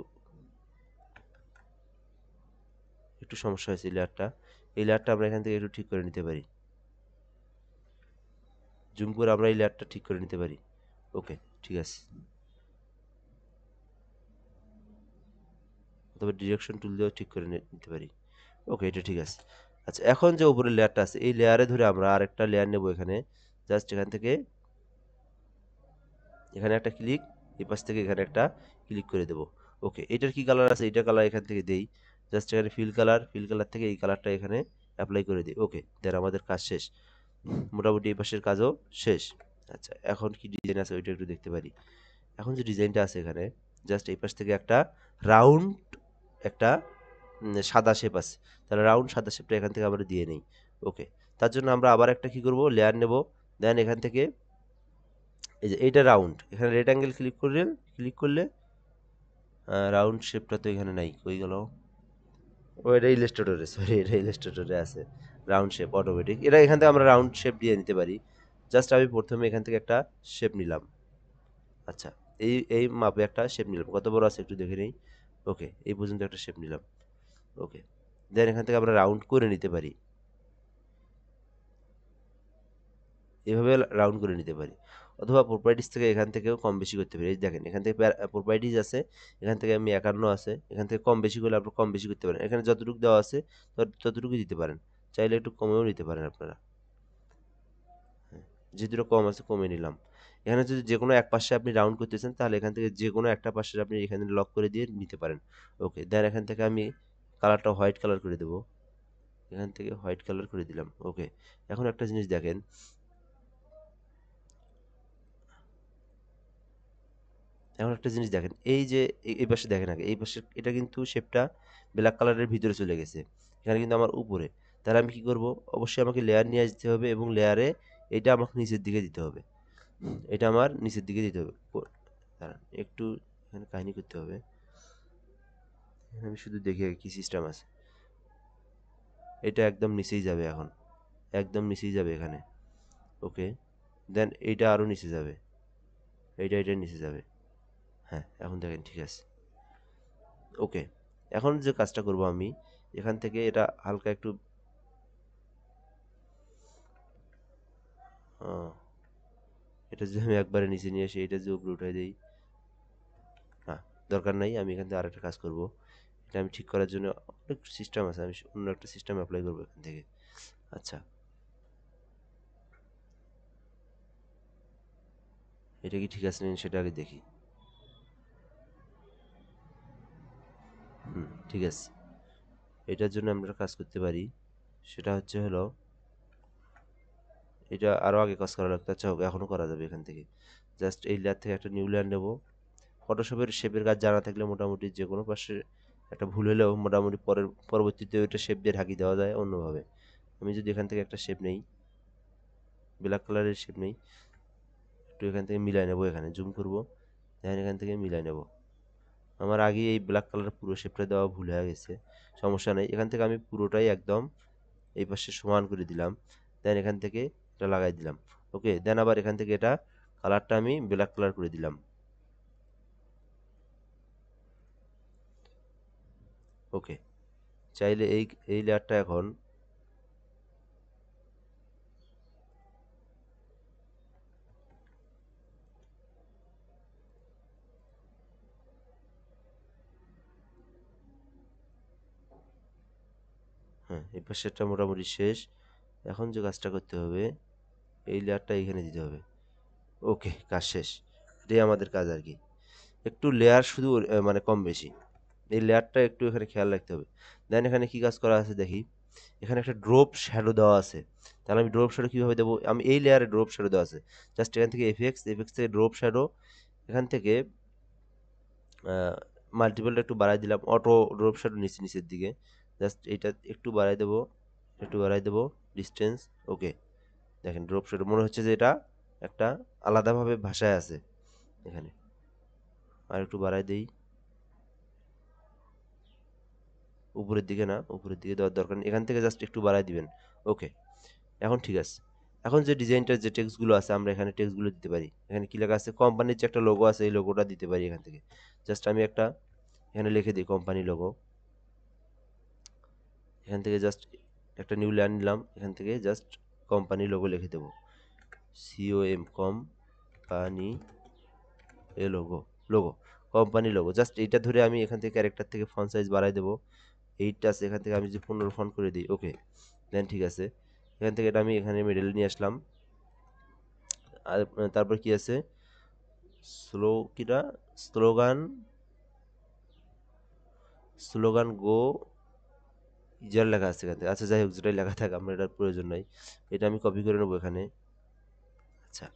একটু সমস্যা হয়েছে, এই লেয়ারটা, এই লেয়ারটা আমরা এখান থেকে একটু ঠিক করে নিতে পারি, জুম করে আমরা এই লেয়ারটা ঠিক করে নিতে পারি। ওকে ঠিক আছে, অথবা ডিরেকশন টুল দিয়েও ঠিক করে নিতে পারি। ওকে এটা ঠিক আছে। আচ্ছা এখন যে উপরের লেয়ারটা আছে এই লেয়ারে ধরে আমরা আরেকটা লেয়ার নেব এখানে, জাস্ট এখান থেকে এখানে একটা ক্লিক, এই পাশ থেকে এখানে একটা ক্লিক করে দেব। ওকে এটার কি কালার আছে, এটা কালার এখান থেকে দেই, জাস্ট এখানে ফিল কালার, ফিল কালার থেকে এই কালারটা এখানে অ্যাপ্লাই করে দিই। ওকে দেন আমাদের কাজ শেষ, মোটামুটি এই পাশের কাজও শেষ। আচ্ছা এখন কি ডিজাইন আছে ওইটা একটু দেখতে পারি। এখন যে ডিজাইনটা আছে এখানে, জাস্ট এই পাশ থেকে একটা রাউন্ড, একটা সাদা শেপ আছে, তাহলে রাউন্ড সাদা শেপটা এখান থেকে আমরা দিয়ে নেই। ওকে তার জন্য আমরা আবার একটা কি করব, লেয়ার নেব, দেন এখান থেকে এই যে এইটা রাউন্ড, এখানে রেড অ্যাঙ্গেল ক্লিক করলে রাউন্ড শেপটা তো এখানে নাই, কই গেল, ও এটা ইলাস্ট্রেটরে, সরি এটা ইলাস্ট্রেটরে আছে রাউন্ড শেপ অটোমেটিক, এটা এখান থেকে আমরা রাউন্ড শেপ দিয়ে নিতে পারি। জাস্ট আমি প্রথমে এখান থেকে একটা শেপ নিলাম। আচ্ছা এই এই মাপে একটা শেপ নিলাম, কত বড় আছে একটু দেখে নিই। ওকে এই পর্যন্ত একটা শেপ নিলাম। ওকে দেন এখান থেকে আমরা রাউন্ড করে নিতে পারি, এভাবে রাউন্ড করে নিতে পারি, অথবা প্রপার্টিস থেকে এখান থেকেও কম বেশি করতে পারি। এই দেখেন এখান থেকে প্রপার্টিস আছে, এখান থেকে আমি 51 আছে, এখান থেকে কম বেশি করলে আপনারা কম বেশি করতে পারেন, এখানে যতটুকু দেওয়া আছে ততটুকু দিতে পারেন, চাইলে একটু কমেও নিতে পারেন আপনারা। হ্যাঁ, যেহেতু কম আছে কমে নিলাম। এখানে যদি যে কোনো এক পাশে আপনি রাউন্ড করতে চান তাহলে এখান থেকে যে কোনো একটা পাশে আপনি এখানে লক করে দিয়ে নিতে পারেন। ওকে দেন এখান থেকে আমি কালারটা হোয়াইট কালার করে দেবো, এখান থেকে হোয়াইট কালার করে দিলাম। ওকে এখন একটা জিনিস দেখেন, এখন একটা জিনিস দেখেন, এই যে এই পাশে দেখেন আগে, এই পাশে এটা কিন্তু শেপটা ব্ল্যাক কালারের ভিতরে চলে গেছে, এখানে কিন্তু আমার উপরে। তাহলে আমি কি করব, অবশ্যই আমাকে লেয়ার নিয়ে আসতে হবে এবং লেয়ারে এটা আমাকে নিচের দিকে দিতে হবে, এটা আমার নিচের দিকে দিতে হবে। দাঁড়ান একটু এখানে কাহিনী করতে হবে, এখানে আমি শুধু দেখি আগে কি সিস্টেম আছে। এটা একদম নিচেই যাবে এখন, একদম নিচেই যাবে এখানে। ওকে দেন এইটা আরও নিচে যাবে, এটা নিচে যাবে। হ্যাঁ এখন দেখেন ঠিক আছে। ওকে এখন যে কাজটা করব আমি, এখান থেকে এটা হালকা একটু আহ, এটা যদি আমি একবারে নিচে নিয়ে আসি, এটা যদি উপরে উঠাই দিই, না দরকার নাই, আমি এখান থেকে আরেকটা কাজ করব। এটা আমি ঠিক করার জন্য অনেক সিস্টেম আছে, আমি অন্য একটা সিস্টেম অ্যাপ্লাই করবো এখান থেকে। আচ্ছা, এটা কি ঠিক আছে না সেটা আগে দেখি। ঠিক আছে। এটার জন্য আমরা কাজ করতে পারি, সেটা হচ্ছে হলো, এটা আরও আগে কাজ করা লাগতো, আচ্ছা হোক, এখনও করা যাবে এখান থেকে। জাস্ট এই লেয়ার থেকে একটা নিউ লেয়ার নেব। ফটোশপের শেপের কাজ জানা থাকলে মোটামুটি যে কোনো পাশে একটা ভুল হলেও মোটামুটি পরবর্তীতে ওইটা শেপ দিয়ে ঢাকি দেওয়া যায় অন্যভাবে। আমি যদি এখান থেকে একটা শেপ নেই, ব্ল্যাক কালারের শেপ নেই, একটু এখান থেকে মিলাই নেব, এখানে জুম করব, দেখেন এখান থেকে মিলাই নেব। আমার আগে এই ব্ল্যাক কালার পুরো শেপটা দেওয়া ভুল হয়ে গেছে, সমস্যা নেই, এখান থেকে আমি পুরোটাই একদম এই পাশে সমান করে দিলাম। দেন এখান থেকে এটা লাগাই দিলাম। ওকে, দেন আবার এখান থেকে এটা কালারটা আমি ব্ল্যাক কালার করে দিলাম। ওকে, চাইলে এই এই লেয়ারটা এখন, হ্যাঁ এই পাশেরটা মোটামুটি শেষ। এখন যে কাজটা করতে হবে, এই লেয়ারটা এখানে দিতে হবে। ওকে, কাজ শেষ। এটাই আমাদের কাজ আর কি, একটু লেয়ার শুধু মানে কম বেশি, এই লেয়ারটা একটু এখানে খেয়াল রাখতে হবে। দেন এখানে কি কাজ করা আছে দেখি, এখানে একটা ড্রপ শ্যাডো দেওয়া আছে। তাহলে আমি ড্রপ শ্যাডো কীভাবে দেবো, আমি এই লেয়ারে ড্রপ শ্যাডো দেওয়া আছে, জাস্ট এখান থেকে এফএক্স, এফএক্স থেকে ড্রপ শ্যাডো, এখান থেকে মাল্টিপলটা একটু বাড়াই দিলাম, অটো ড্রপ শ্যাডো নিচে নিচের দিকে, জাস্ট এইটা একটু বাড়াই দেবো, একটু বাড়াই দেবো ডিস্টেন্স। ওকে, দেখেন ড্রপ শ্যাডো মনে হচ্ছে যে এটা একটা আলাদাভাবে ভাষায় আছে এখানে। আর একটু বাড়াই দেই, উপরের দিকে না, উপরের দিকে দেওয়ার দরকার নেই, এখান থেকে জাস্ট একটু বাড়াই দিবেন। ওকে, এখন ঠিক আছে। এখন যে ডিজাইনটার যে টেক্সটগুলো আছে, আমরা এখানে টেক্সটগুলো দিতে পারি। এখানে কি লেখা আছে, কোম্পানির যে একটা লোগো আছে, এই লোগোটা দিতে পারি এখান থেকে। জাস্ট আমি একটা এখানে লিখে দিই কোম্পানি লোগো, এখান থেকে জাস্ট একটা নিউ লাইন নিলাম, এখান থেকে জাস্ট কোম্পানি লোগো লিখে দেবো, সিওএম কোম্পানি এ logo, logo company logo, just এইটা ধরে আমি এখান থেকে ক্যারেক্টার থেকে ফন্ট সাইজ বাড়াই দেবো। এইটা আছে, এখান থেকে আমি যে 15 ফন্ট করে দিই। ওকে, দেন ঠিক আছে, এখান থেকে এটা আমি এখানে মিডল নিয়ে আসলাম। আর তারপর কি আছে, কিটা স্লোগান, স্লোগান গো ইজার লেখা আছে এখান থেকে। আচ্ছা যাই হোক, যেটাই লেখা থাক, আমার এটার প্রয়োজন নাই, এটা আমি কপি করে নেবো এখানে। আচ্ছা,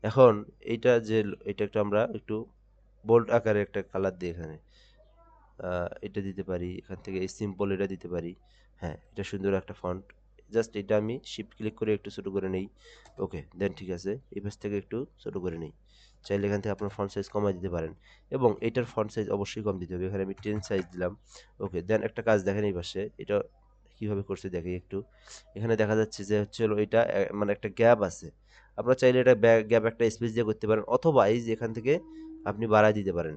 এখন এইটা যে, এটা একটু আমরা একটু বোল্ড আকারে একটা কালার দিই এখানে, এটা দিতে পারি এখান থেকে, এই সিম্পল এটা দিতে পারি। হ্যাঁ, এটা সুন্দর একটা ফন্ট, জাস্ট এটা আমি শিফট ক্লিক করে একটু ছোটো করে নেই। ওকে, দেন ঠিক আছে, এই পাশ থেকে একটু ছোটো করে নেই। চাইলে এখান থেকে আপনার ফন্ট সাইজ কমাই দিতে পারেন, এবং এটার ফন্ট সাইজ অবশ্যই কম দিতে হবে, এখানে আমি 10 সাইজ দিলাম। ওকে, দেন একটা কাজ দেখেন এই পাশে, এটা কীভাবে করছে দেখি একটু। এখানে দেখা যাচ্ছে যে হচ্ছে হলো এটা মানে একটা গ্যাপ আছে, আপনারা চাইলে এটা গ্যাপ একটা স্পেস দিয়ে করতে পারেন, অথবা এই যে এখান থেকে আপনি বাড়ায় দিতে পারেন।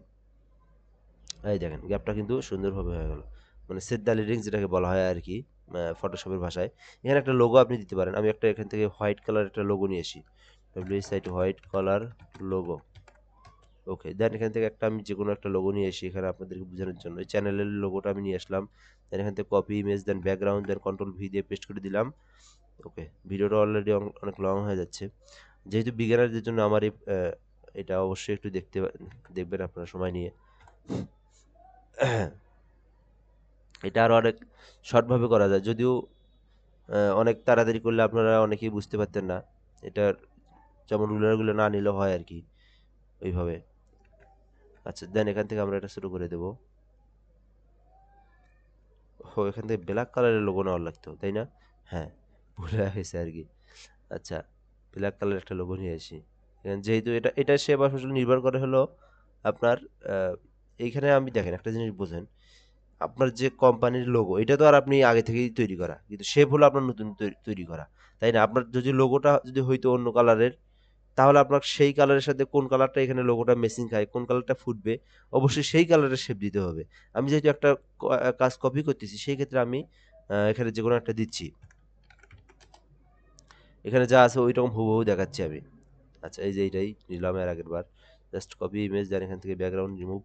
এই দেখেন গ্যাপটা কিন্তু সুন্দরভাবে হয়ে গেল, মানে সেট দ্য লিডিং যেটাকে বলা হয় আর কি ফটোশপের ভাষায়। এখানে একটা লোগো আপনি দিতে পারেন, আমি একটা এখান থেকে হোয়াইট কালার একটা লোগো নিয়ে আসি, WSIT হোয়াইট কালার লোগো। ওকে, দেন এখান থেকে একটা আমি যে কোনো একটা লোগো নিয়ে আসি এখানে আপনাদেরকে বোঝানোর জন্য, এই চ্যানেলের লোগোটা আমি নিয়ে আসলাম। দেন এখান থেকে কপি ইমেজ, দেন ব্যাকগ্রাউন্ড, দেন কন্ট্রোল V দিয়ে পেস্ট করে দিলাম। ওকে, ভিডিওটা অলরেডি অনেক লং হয়ে যাচ্ছে, যেহেতু বিগিনারদের জন্য আমার এই এটা অবশ্যই একটু দেখবেন আপনারা সময় নিয়ে। এটা আরও অনেক শর্টভাবে করা যায়, যদিও অনেক তাড়াতাড়ি করলে আপনারা অনেকেই বুঝতে পারতেন না, এটার যেমন রুলারগুলো না নিলেও হয় আর কি, ওইভাবে। আচ্ছা, দেন এখান থেকে আমরা এটা শুরু করে দেবো। ও, এখান থেকে ব্ল্যাক কালারের লোগো নেওয়ার লাগতো তাই না? হ্যাঁ, ভুলে গেছে আর কি। আচ্ছা, ব্ল্যাক কালারের একটা লোগো নিয়ে আসি, যেহেতু এটা শেপ আসলে নির্ভর করে হলো আপনার এইখানে আমি দেখেন একটা জিনিস বোঝেন, আপনার যে কোম্পানির লোগো এটা তো আর আপনি আগে থেকেই তৈরি করা, কিন্তু শেপ হলো আপনার নতুন তৈরি করা, তাই না? আপনার যদি লোগোটা যদি হইতো অন্য কালারের, তাহলে আপনার সেই কালারের সাথে কোন কালারটা এখানে লোগোটা ম্যাচিং খায়, কোন কালারটা ফুটবে, অবশ্যই সেই কালারের শেপ দিতে হবে। আমি যেহেতু একটা কাজ কপি করতেছি, সেই ক্ষেত্রে আমি এখানে যে কোনো একটা দিচ্ছি। এখানে যা আছে ওই রকম হুবহু দেখাচ্ছি আমি। আচ্ছা এই যে এইটাই নিলাম এর আগের বার। জাস্ট কপি ইমেজ, দেন এখান থেকে ব্যাকগ্রাউন্ড রিমুভ।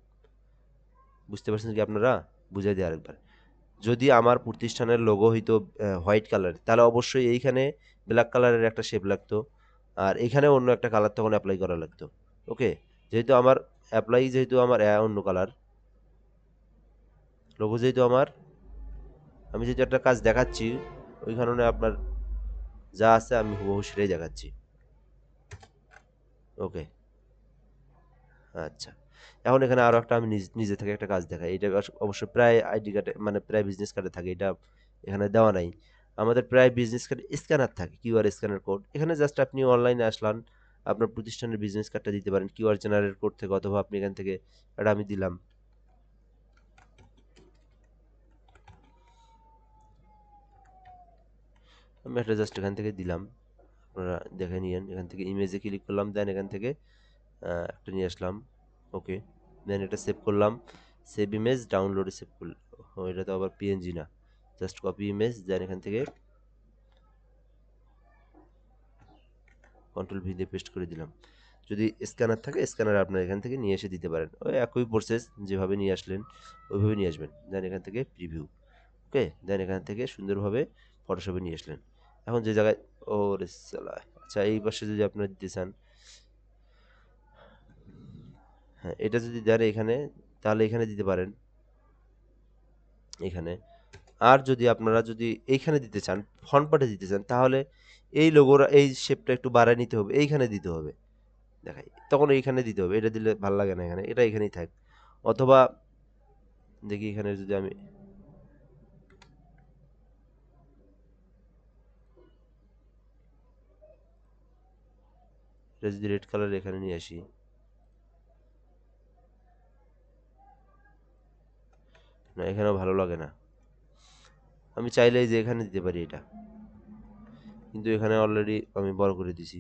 বুঝতে পারছেন কি আপনারা? বুঝাই দিই আরেকবার। যদি আমার প্রতিষ্ঠানের লোগো হইতো হোয়াইট কালার, তাহলে অবশ্যই এইখানে ব্ল্যাক কালারের একটা শেপ লাগতো, আর এখানে অন্য একটা কালার তখন অ্যাপ্লাই করা লাগতো। ওকে, যেহেতু আমার অ্যাপ্লাই, যেহেতু আমার অন্য কালার, লোগো যেহেতু আমার, আমি যেহেতু একটা কাজ দেখাচ্ছি, ওই কারণে আপনার যা আছে আমি হুবহু সেটাই দেখাচ্ছি। ওকে, আচ্ছা। এখন এখানে আরো একটা আমি নিজে থেকে একটা কাজ দেখাই। এটা অবশ্যই প্রায় আইডি কার্ডে, মানে প্রায় বিজনেস কার্ডে থাকে, এটা এখানে দেওয়া নাই। আমাদের প্রায় বিজনেস কার্ডে স্ক্যানার থাকে, কিউআর স্ক্যানার কোড। এখানে জাস্ট আপনি অনলাইনে আসলাম, আপনার প্রতিষ্ঠানের বিজনেস কার্ডটা দিতে পারেন কিউআর জেনারেট কোড থেকে, অথবা আপনি এখান থেকে, এটা আমি দিলাম। আমি একটা জাস্ট এখান থেকে দিলাম, আপনারা দেখে নিয়েন। এখান থেকে ইমেজে ক্লিক করলাম, দেন এখান থেকে একটা নিয়ে আসলাম। ওকে, দেন এটা সেভ করলাম। সেভ ইমেজ, ডাউনলোডে সেভ করলাম। ও, এটা তো আবার পিএনজি না, জাস্ট কপি ইমেজ, দেন এখান থেকে কন্ট্রোল ভি দিয়ে পেস্ট করে দিলাম। যদি স্ক্যানার থাকে, স্ক্যানার আপনার এখান থেকে নিয়ে এসে দিতে পারেন। ওই একই প্রসেস, যেভাবে নিয়ে আসলেন ওইভাবে নিয়ে আসবেন। দেন এখান থেকে প্রিভিউ। ওকে, দেন এখান থেকে সুন্দরভাবে ফটোশপে নিয়ে আসলেন। এখন যে জায়গায়, ও রে সালা, আচ্ছা এই পাশে যদি আপনারা দিতে চান, হ্যাঁ এটা যদি দেন এখানে, তাহলে এখানে দিতে পারেন, এখানে। আর যদি আপনারা যদি এইখানে দিতে চান, ফ্রন্ট পার্টে দিতে চান, তাহলে এই লোগোর এই শেপটা একটু বাড়ায় নিতে হবে, এইখানে দিতে হবে। দেখাই, তখন এইখানে দিতে হবে, এটা দিলে ভালো লাগে না, এখানে এটা এখানেই থাক। অথবা দেখি এখানে যদি আমি এটা যদি রেড কালার এখানে নিয়ে আসি, না এখানেও ভালো লাগে না। আমি চাইলে যে এখানে দিতে পারি এটা, কিন্তু এখানে অলরেডি আমি বড় করে দিছি।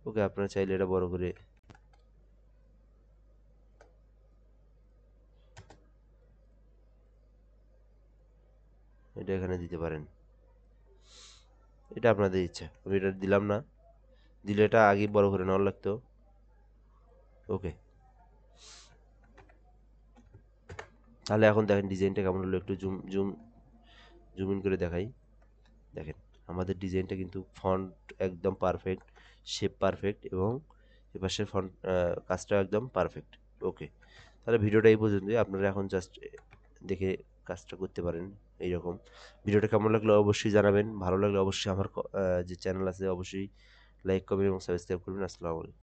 ওকে, আপনারা চাইলে এটা বড় করে এটা এখানে দিতে পারেন। এটা আপনাদের ইচ্ছা, আমি এটা দিলাম না, দিলে এটা আগে বড় করে নেওয়ার লাগতো। ওকে, তাহলে এখন দেখেন ডিজাইনটা কেমন হলো, একটু জুম জুম জুম ইন করে দেখাই। দেখেন আমাদের ডিজাইনটা কিন্তু ফন্ট একদম পারফেক্ট, শেপ পারফেক্ট, এবং এপাশের ফন্ট কাজটা একদম পারফেক্ট। ওকে, তাহলে ভিডিওটা এই পর্যন্তই। আপনারা এখন জাস্ট দেখে কাজটা করতে পারেন এইরকম। ভিডিওটা কেমন লাগলো অবশ্যই জানাবেন, ভালো লাগলে অবশ্যই আমার যে চ্যানেল আছে অবশ্যই লাইক, কমেন্ট এবং সাবস্ক্রাইব করবেন। আসসালামু আলাইকুম।